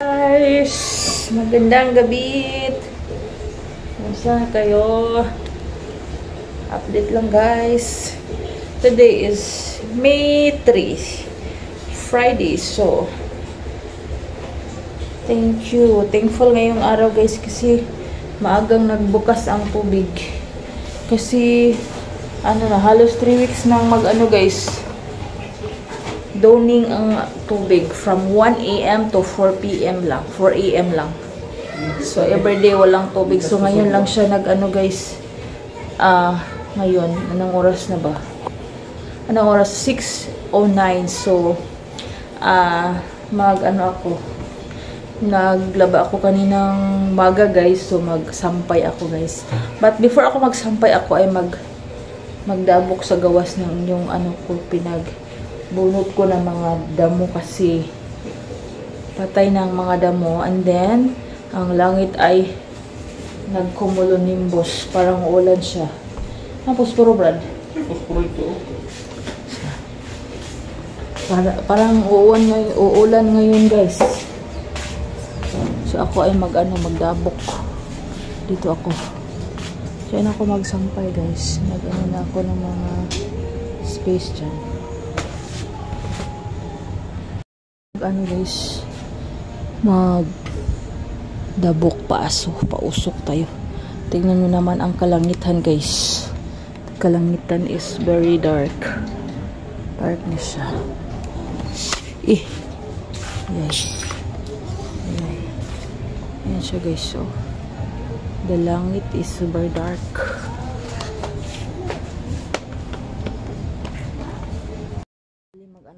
Guys, magandang gabi. Kumusta kayo? Update lang guys. Today is May 3, Friday. So, thank you. Thankful ngayong araw guys kasi maagang nagbukas ang tubig. Kasi halos 3 weeks nang guys. Downing ang tubig from 1 AM to 4 PM lang. 4 AM lang. So, everyday walang tubig. So, ngayon lang siya guys. Ngayon, anong oras na ba? Anong oras? 6:09. So, naglaba ako kaninang maga guys. So, magsampay ako guys. But before ako magsampay ako ay magdabok sa gawas ng yung bunot ko ng mga damo kasi patay ng mga damo, and then ang langit ay nagcumulonimbus, parang ulan siya. Tapos puro Brad. Parang uulan ngayon guys. So ako ay magdabok. Dito ako. So yun ako magsampay guys. Na ako ng mga space dyan. Guys, magdabok pausok tayo. Tingnan nyo naman ang kalangitan guys. Kalangitan is very dark. Dark na siya. Ayan siya guys. So, the langit is super dark.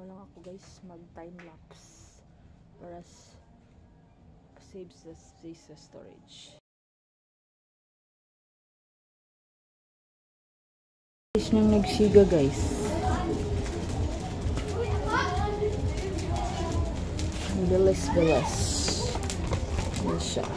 Lang ako guys, mag time lapse para save sa storage. Guys, nang nagsiga guys. Bilis. Ayan siya.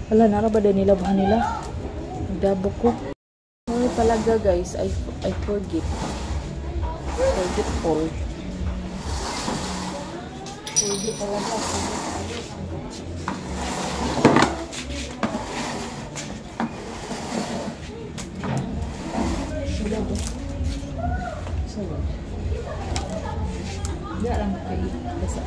Wala, nara ba din nilabahan nila? Nagdabok ko. Sorry talaga guys, I forget. Forgetful. Forget talaga. Hindi lang kayo. Basta.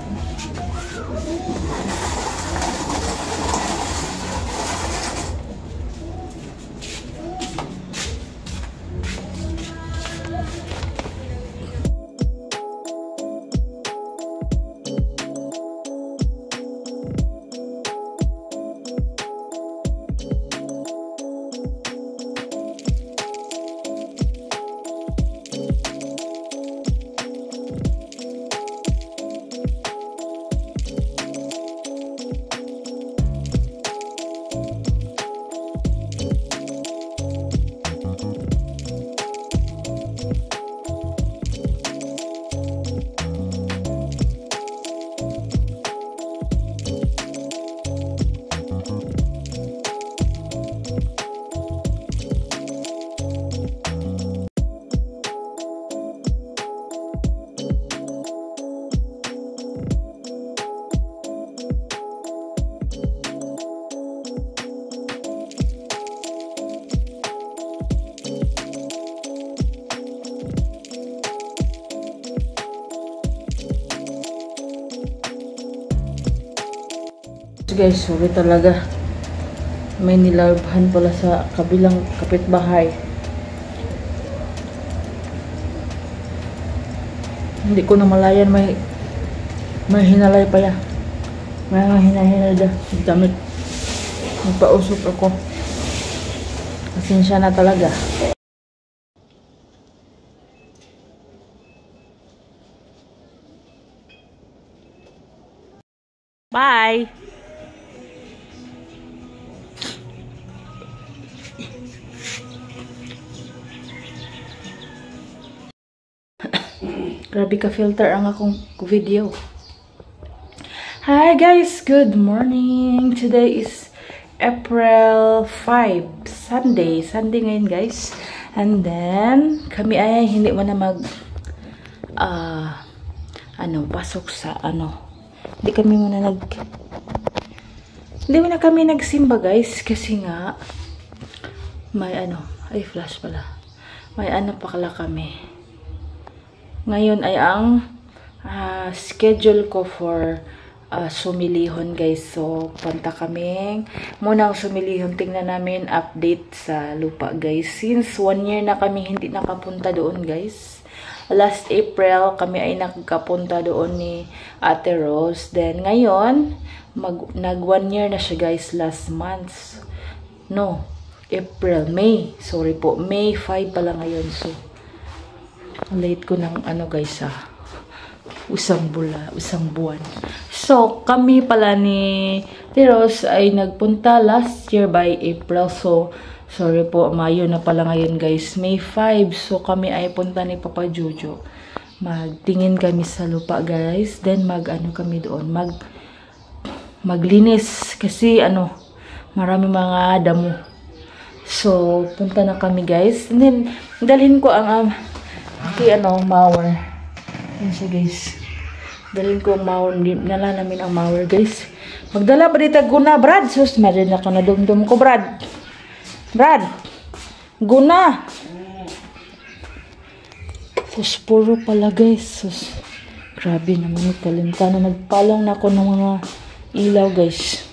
Guys, sorry talaga. May nilarbahan pala sa kabilang kapitbahay. Hindi ko na malayan, may hinalay pa ya. May hinahinal da. Damit. Nagpausok ako. Pasensya na talaga. Bye! Grabe ka filter ang akong video. Hi guys, good morning. Today is April 5, Sunday ngayon guys. And then kami ay hindi mo na pasok sa hindi mo na kami nagsimba guys kasi nga may flash pala. May pakala kami. Ngayon ay ang schedule ko for sumilihon guys. So punta kami muna sumilihon, tingnan namin update sa lupa guys, since 1 year na kami hindi nakapunta doon guys. Last April kami ay nagkapunta doon ni Ate Rose, then ngayon nag 1 year na siya guys last month. May 5 pala ngayon. So late ko ng guys usang buwan. So kami pala ni Rose ay nagpunta last year by April. So sorry po, Mayo na pala ngayon guys, May 5. So kami ay punta ni Papa Jojo. Magtingin kami sa lupa guys, then kami doon maglinis kasi marami mga damo. So punta na kami guys, and then dalhin ko ang mower. Yan siya guys, dalhin ko ang mower. Nala namin ang mower guys. Magdala pa dito guna Brad. Sus, meron ako na dumdum ko Brad guna. Sus, puro pala guys. Sus, grabe naman, kalimta na nagpalong na ako ng mga ilaw guys.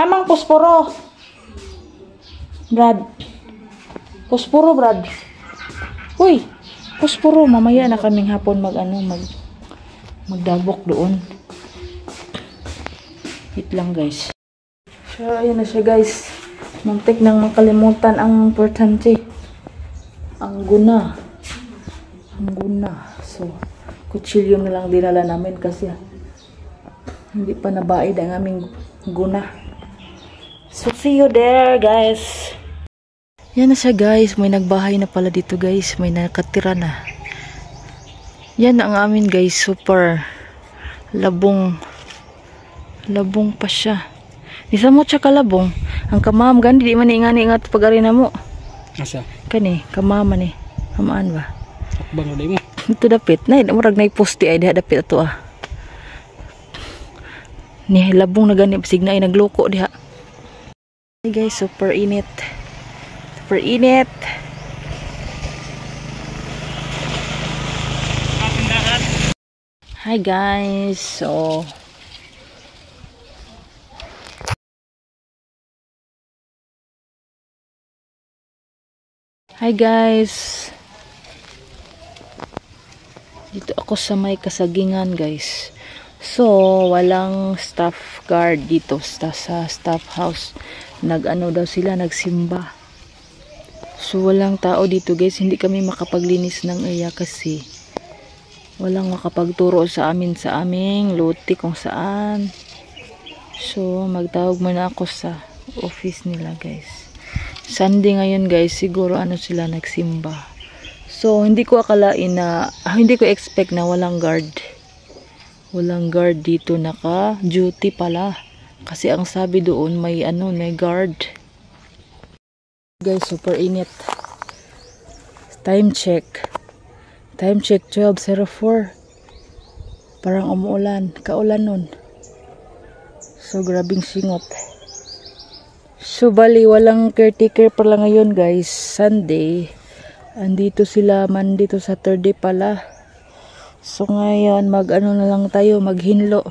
Amang posporo Brad, posporo Brad. Uy, posporo, mamaya na kaming hapon magdabok doon. Wait lang guys. So ayun na siya guys, muntik nang makalimutan ang importante, ang guna. So kutsilyo na lang dinala namin kasi hindi pa nabaid ang aming guna. So see you there guys. Yan na siya guys, may nagbahay na pala dito guys, may nakatira na. Yan ang amin guys, super labong pa siya. Isa mo siya kalabong. Ang kamam gandi di man ingani nga pag-arena mo. Asa? Kani, kamama ni. Hamaan ba? Akbang na mo. Ito dapit. Nay, murag nay posti ay diha dapit ato Ni labong na gani sig na ay nagloko diha. Hey guys, super init. Hi guys. So hi guys. Dito ako sa may kasagingan guys. So walang staff guard dito sa staff house. Daw sila nagsimba. So walang tao dito guys, hindi kami makapaglinis ng area kasi walang makapagturo sa aming lote kung saan. So magtawag muna ako sa office nila guys. Sunday ngayon guys, siguro sila nagsimba. So hindi ko akalain na hindi ko expect na walang guard dito, naka duty pala kasi ang sabi doon may guard. Guys, super init. Time check 12:04. Parang umuulan, kaulan nun. So grabing singot. So bali walang caretaker pala ngayon guys, Sunday. Andito sila man dito Saturday pala. So ngayon na lang tayo, maghinlo.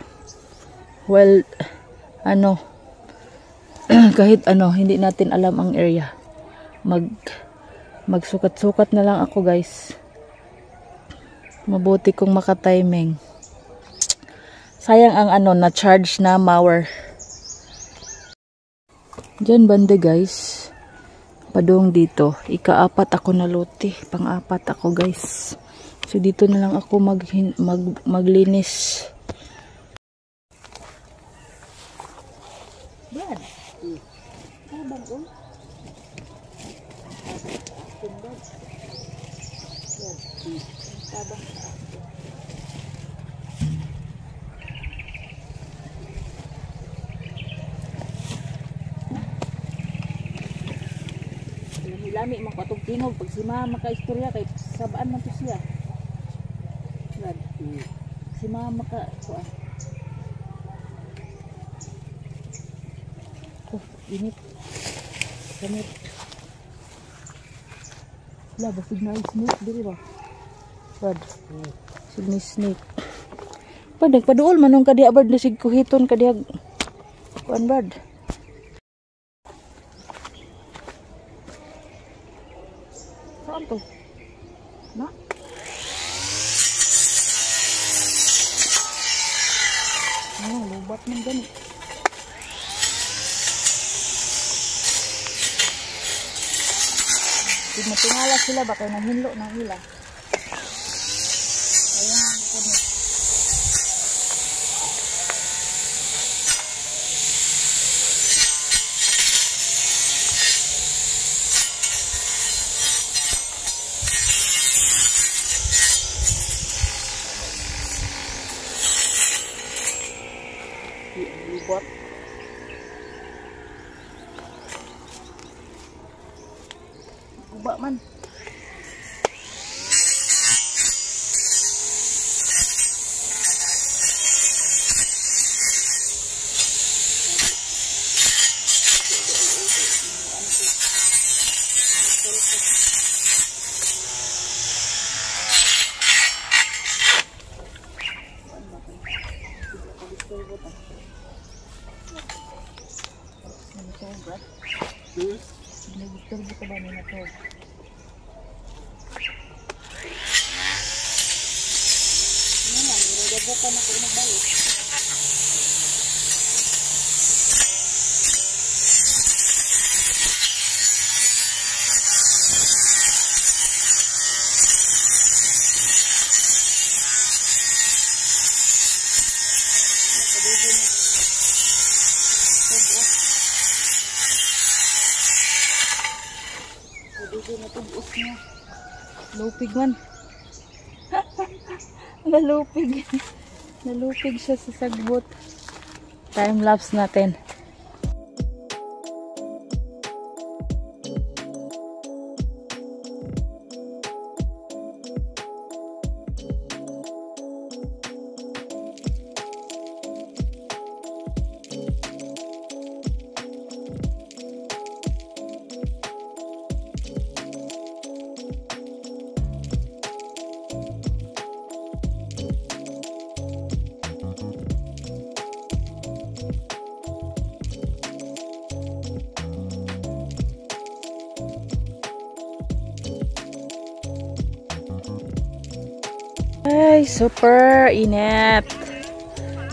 Well, kahit hindi natin alam ang area. Magsukat-sukat na lang ako guys. Mabuti kong makatiming. Sayang ang na-charge na mower. Diyan banda guys. Padong dito. Ika-4 ako na lote. Pang-4 ako guys. So dito na lang ako maglinis. Brad. Tabang ko. Tabang. lami makatog tingog pag si mama ka istorya kay sabaan man to siya. Brad. Si mama ka kuan. Oh, init. Kamit. Wala ba signal snake diri ba? Brad. Signal snake. Padag paduol manong kadiya bird na sig kuhiton kadiya kuan bird. Saan to? Na? Lubat man gani. Di matingala sila ba kaya nanghinlo ng ila. Ayan, kami. Lubat. Guba man. Nag-disturb ka ba nila to? Ano na, nirebukan ako nagbalik. Natubos niya. Lupig man. Nalupig. Nalupig siya sa sagbot. Time lapse natin. Ay, super init.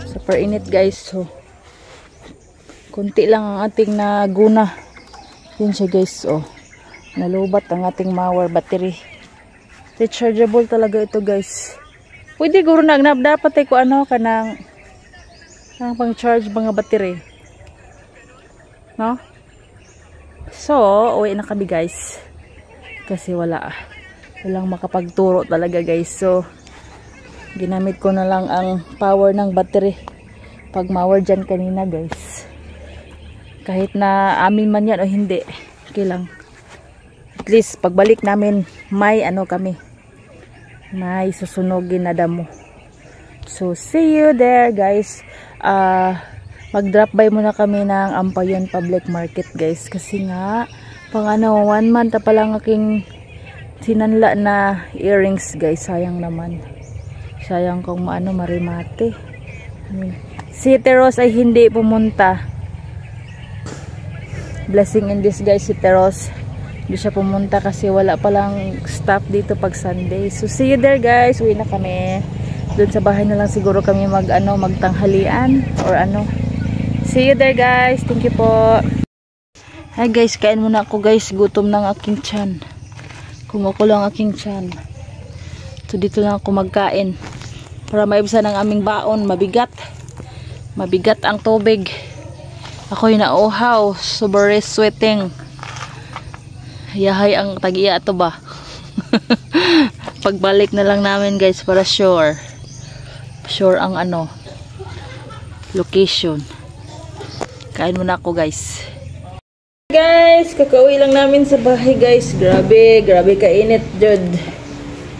Super init guys. So, kunti lang ang ating naguna. Yun siya guys. Oh, nalubat ang ating mower battery. Rechargeable talaga ito guys. Pwede guro na dapat ko ano kanang pang charge mga battery. No? So, uwi na kami guys. Kasi walang makapagturo talaga guys. So, ginamit ko na lang ang power ng battery pag mower dyan kanina guys. Kahit na amin man yan o hindi, okay lang. At least pagbalik namin may ano kami, may susunogin na damo. So see you there guys. Mag drop by muna kami ng Ampayon Public Market guys. Kasi nga pang 1 month pa lang aking sinanla na earrings guys. Sayang naman. Sayang kung marimate. Si Teros ay hindi pumunta. Blessing in disguise si Teros. Hindi siya pumunta kasi wala palang staff dito pag Sunday. So see you there guys. Uwi na kami. Doon sa bahay na lang siguro kami magtanghalian or ano. See you there guys. Thank you po. Hi guys, kain muna ako guys. Gutom ng aking tiyan. Kumukulo ang aking tiyan. So dito lang ako magkain. Para maibsan ang aming baon. Mabigat ang tubig. Ako'y nauhaw. Super sweating. Yahay ang tag-iya ito ba. Pagbalik na lang namin guys para sure ang location. Kain muna ako guys. guys, kakauwi lang namin sa bahay guys. Grabe kainit jud.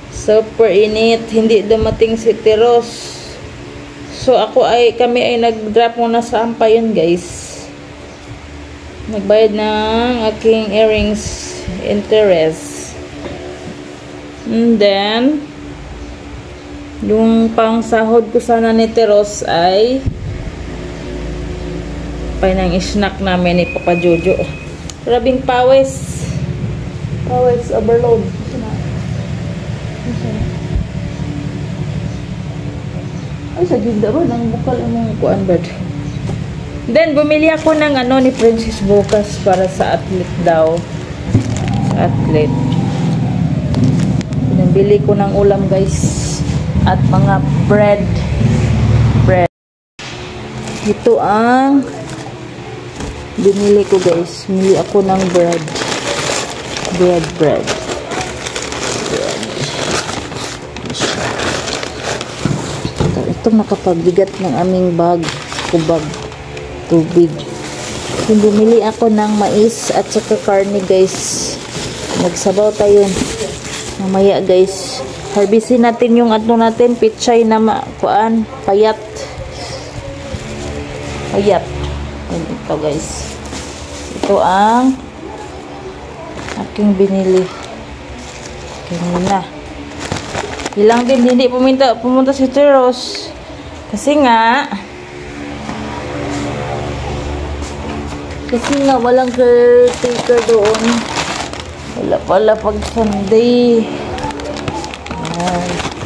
Super init, hindi dumating si Tiros. So kami ay nag-drop muna sa Ampayon guys. Nagbayad ng aking earrings interest. And then yung pang sahod ko sana ni Tiros ay nang snack namin ni Papa Jojo. Grabing pawis overload. Ay, sa ginda ba nang bukal ang kuan bird. Then bumili ako ng ni Princess bukas para sa athlete daw. Sa athlete. Bili ko ng ulam guys at mga bread. Ito ang binili ko guys. Bili ako ng bread. Itong nakapagbigat ng aming bag. Tubig. Bumili ako ng mais at saka karne guys. Magsabaw tayo mamaya guys. Harbisin natin yung natin, pichay na payat. Ito guys. Ito ang aking binili kanina. Ilang din hindi pumunta si Tiros kasi nga walang caretaker doon. Wala pala pag Sunday. Ayan.